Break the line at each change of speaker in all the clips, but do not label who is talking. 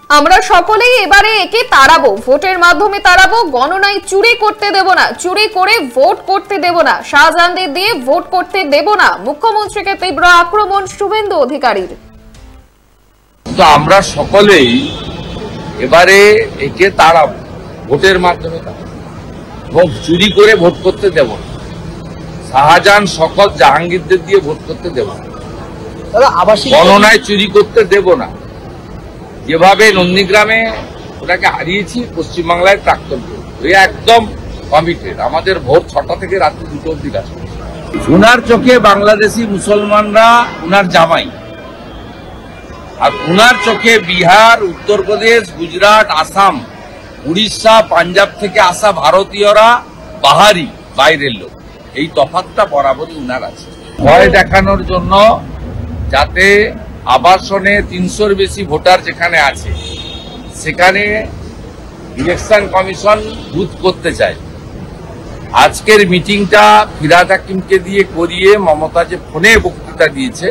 আমরা সকলেই এবারে একে তাড়াবো, ভোটের মাধ্যমে তাড়াবো, গণনায় চুরি করতে দেব না, চুরি করে ভোট করতে দেব না, শাহজাহানদের দিয়ে ভোট করতে দেব না, মুখ্যমন্ত্রীকে তীব্র আক্রমণ শুভেন্দু অধিকারীর।
তো আমরা সকলেই এবারে একে তাড়াবো, ভোটের মাধ্যমে তাড়াবো, ভোট চুরি করে ভোট করতে দেব না, শাহজাহান শকত জাহাঙ্গীরদের দিয়ে ভোট করতে দেব না, গণনায় চুরি করতে দেব না। যেভাবে নন্দীগ্রামে ওটাকে হারিয়েছি, পশ্চিমবাংলায় প্রাক্তন একদম কমিটেড। আমাদের ভোট 6টা থেকে রাত্রি 2টো অব্দি কাজ করছে। উনার চোখে বাংলাদেশি মুসলমানরা উনার জামাই, আর উনার চোখে বিহার, উত্তরপ্রদেশ, গুজরাট, আসাম, উড়িষ্যা, পাঞ্জাব থেকে আসা ভারতীয়রা বাহারি, বাইরের লোক। এই তফাৎটা বরাবরই উনার আছে। ভয় দেখানোর জন্য, যাতে আবাসনে 300-র বেশি ভোটার যেখানে আছে সেখানে ইলেকশন কমিশন বুথ করতে চায়। আজকের মিটিংটা ফিরহাদ হাকিমকে দিয়ে করিয়ে মমতা যে ফোনে বক্তৃতা দিয়েছে,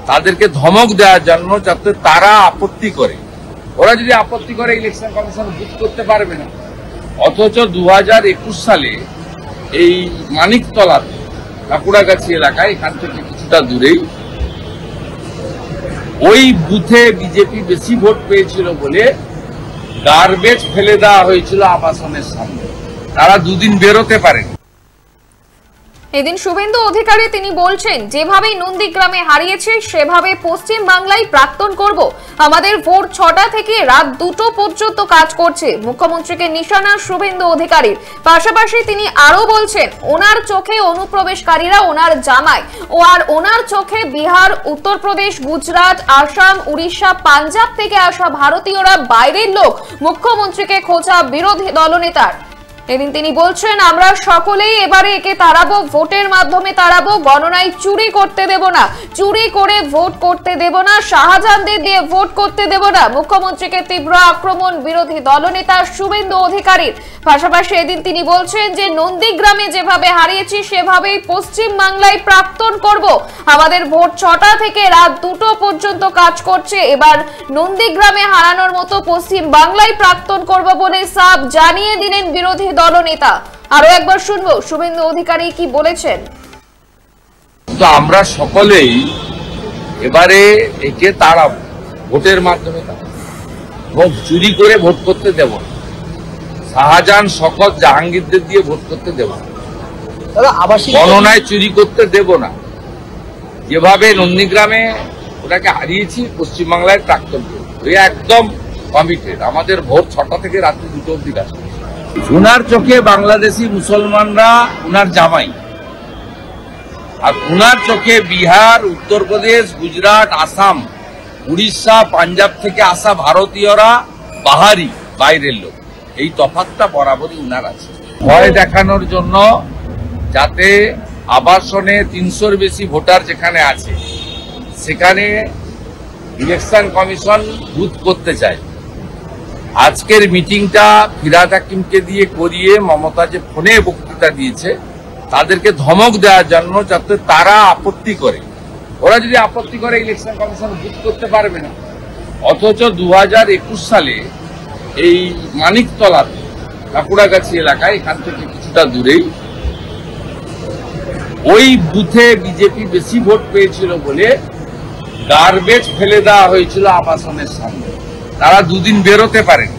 তাদেরকে ধমক দেওয়ার জন্য, যাতে তারা আপত্তি করে। ওরা যদি আপত্তি করে, ইলেকশন কমিশন বুথ করতে পারবে না। অথচ 2021 সালে এই মানিকতলা কাকুড়াগাছি এলাকায়, এখান থেকে কিছুটা দূরেই, ওই বুথে বিজেপি বেশি ভোট পেয়েছিল বলে গার্বেজ ফেলে দেওয়া হয়েছিল আবাসনের সামনে। তারা দুদিন বেরোতে পারেনি।
এদিন শুভেন্দু অধিকারী তিনি বলছেন, যেভাবে নন্দীগ্রামে হারিয়েছে সেভাবে পশ্চিম বাংলায় প্রাক্তন করব। আমাদের ভোর 6টা থেকে রাত 2টো পর্যন্ত কাজ করছে। মুখ্যমন্ত্রীকে নিশানা শুভেন্দু অধিকারীর। পাশাপাশি তিনি আরো বলছেন, ওনার চোখে অনুপ্রবেশকারীরা ওনার জামাই, ও আর ওনার চোখে বিহার, উত্তরপ্রদেশ, গুজরাট, আসাম, উড়িষ্যা, পাঞ্জাব থেকে আসা ভারতীয়রা বাইরের লোক। মুখ্যমন্ত্রীকে খোঁচা বিরোধী দলনেতার। এদিন তিনি বলছেন, আমরা সকলেই এবারে একে তাড়াবো, ভোটের মাধ্যমে তাড়াবো, গণনায় চুরি করতে দেব না, চুরি করে ভোট করতে দেব না, শাহজাহানদের দিয়ে ভোট করতে দেব না। মুখ্যমন্ত্রীকে তীব্র আক্রমণ বিরোধী দলনেতা শুভেন্দু অধিকারীর। পাশাপাশি এদিন তিনি বলছেন যে, নন্দীগ্রামে যেভাবে হারিয়েছি সেভাবেই পশ্চিম বাংলায় প্রাক্তন করব। আমাদের ভোট 6টা থেকে রাত 2টো পর্যন্ত কাজ করছে। এবার নন্দীগ্রামে হারানোর মতো পশ্চিম বাংলায় প্রাক্তন করব বলে সাফ জানিয়ে দিলেন বিরোধী দলনেতা। আরো একবার শুনবো শুভেন্দু অধিকারী কি বলেছেন।
তো আমরা সকলেই এবারে একে তাড়াবো, ভোটের মাধ্যমে তাড়াবো, ভোট চুরি করে ভোট করতে দেব না, শাহজাহান শকত জাহাঙ্গীরদের দিয়ে ভোট করতে দেব না, গণনায় চুরি করতে দেব না। যেভাবে নন্দীগ্রামে ওটাকে হারিয়েছি, পশ্চিমবাংলায় প্রাক্তন একদম কমিটেড। আমাদের ভোট 6টা থেকে রাত্রি 2টো অব্দি কাজ করছে। উনার চোখে বাংলাদেশি মুসলমানরা উনার জামাই, আর উনার চোখে বিহার, উত্তরপ্রদেশ, গুজরাট, আসাম, উড়িষ্যা, পাঞ্জাব থেকে আসা ভারতীয়রা বাহারি, বাইরের লোক। এই তফাৎটা বরাবরই উনার আছে। ভয় দেখানোর জন্য, যাতে আবাসনে 300-র বেশি ভোটার যেখানে আছে সেখানে ইলেকশন কমিশন বুথ করতে চায়। আজকের মিটিংটা ফিরহাদ হাকিমকে দিয়ে করিয়ে মমতা যে ফোনে বক্তৃতা দিয়েছে, তাদেরকে ধমক দেওয়ার জন্য, যাতে তারা আপত্তি করে। ওরা যদি আপত্তি করে, ইলেকশন কমিশন বুথ করতে পারবে না। অথচ 2021 সালে এই মানিকতলা কাকুড়াগাছি এলাকায়, এখান থেকে কিছুটা দূরেই, ওই বুথে বিজেপি বেশি ভোট পেয়েছিল বলে গার্বেজ ফেলে দেওয়া হয়েছিল আবাসনের সামনে। তারা দুদিন বেরোতে পারেনি।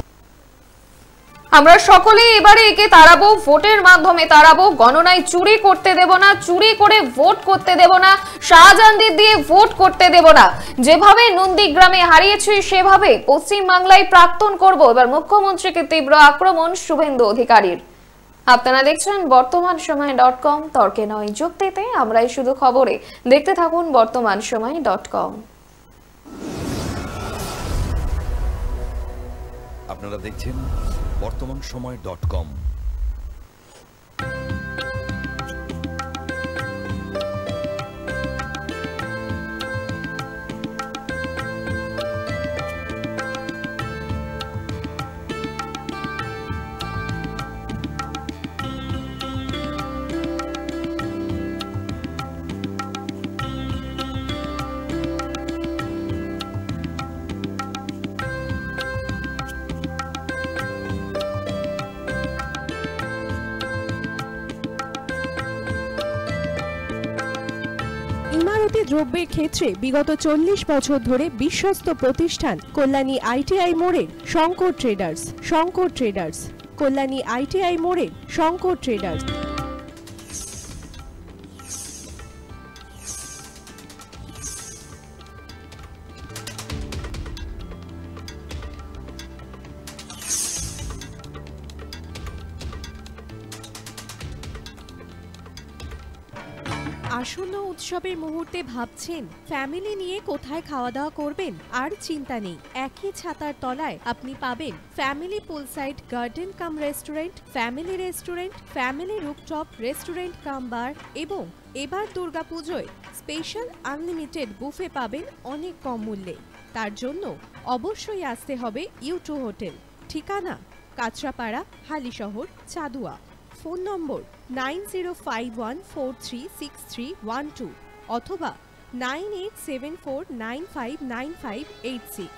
আমরা সকলেই এবারে একে তাড়াবো, ভোটের মাধ্যমে তাড়াবো, গণনায় চুরি করতে দেব না, চুরি করে ভোট করতে দেব না, শাহজাহানদের দিয়ে ভোট করতে দেব না। যেভাবে নন্দীগ্রামে হারিয়েছি সেভাবে পশ্চিম বাংলায় প্রাক্তন করব। এবার মুখ্যমন্ত্রীকে তীব্র আক্রমণ শুভেন্দু অধিকারীর। আপনারা দেখছেন বর্তমান সময়.com, তর্কে নয় যুক্তিতে, আমরাই শুধু খবরে। দেখতে থাকুন বর্তমান সময়.com।
আপনারা দেখছেন বর্তমান সময়.com।
দ্রব্যের ক্ষেত্রে বিগত 40 বছর ধরে বিশ্বস্ত প্রতিষ্ঠান কল্যাণী ITI মোড়ের Shankar traders. Shankar traders, Kalyani ITI মোড়ের শঙ্কর ট্রেডার্স। আসন্ন উৎসবের মুহূর্তে ভাবছেন ফ্যামিলি নিয়ে কোথায় খাওয়া দাওয়া করবেন? আর চিন্তা নেই, একই ছাতার তলায় আপনি পাবেন family poolside garden cum restaurant, family rooftop restaurant cum bar এবং এবার দুর্গাপুজোয় স্পেশাল আনলিমিটেড বুফে পাবেন অনেক কম মূল্যে। তার জন্য অবশ্যই আসতে হবে U2 হোটেল। ঠিকানা কাঁচরাপাড়া, হালিশহর, চাদুয়া। ফোন নম্বর 9051436312 অথবা 9874959586।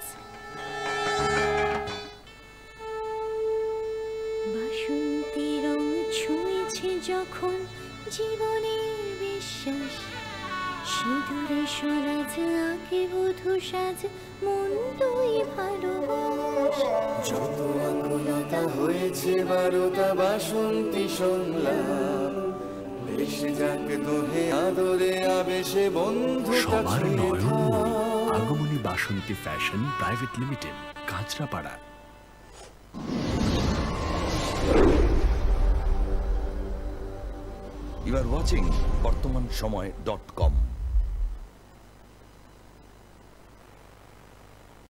বাসন্তী রং ছুঁয়েছে যখন জীবনের বিশ্বাস, সিঁদুরে সরাজ আঁকে বধূ সাজ, মন তুই ভালোবাস।
যত আকুলতা হয়েছে বারোটা বাসন্তী সংলাপ, বেশে যাক দোহে আদরে আবেশে বন্ধু
সবার নয়নমণি আগমনী Basanti fashion private limited, Kanchrapara.
You are watching বর্তমান সময়.com।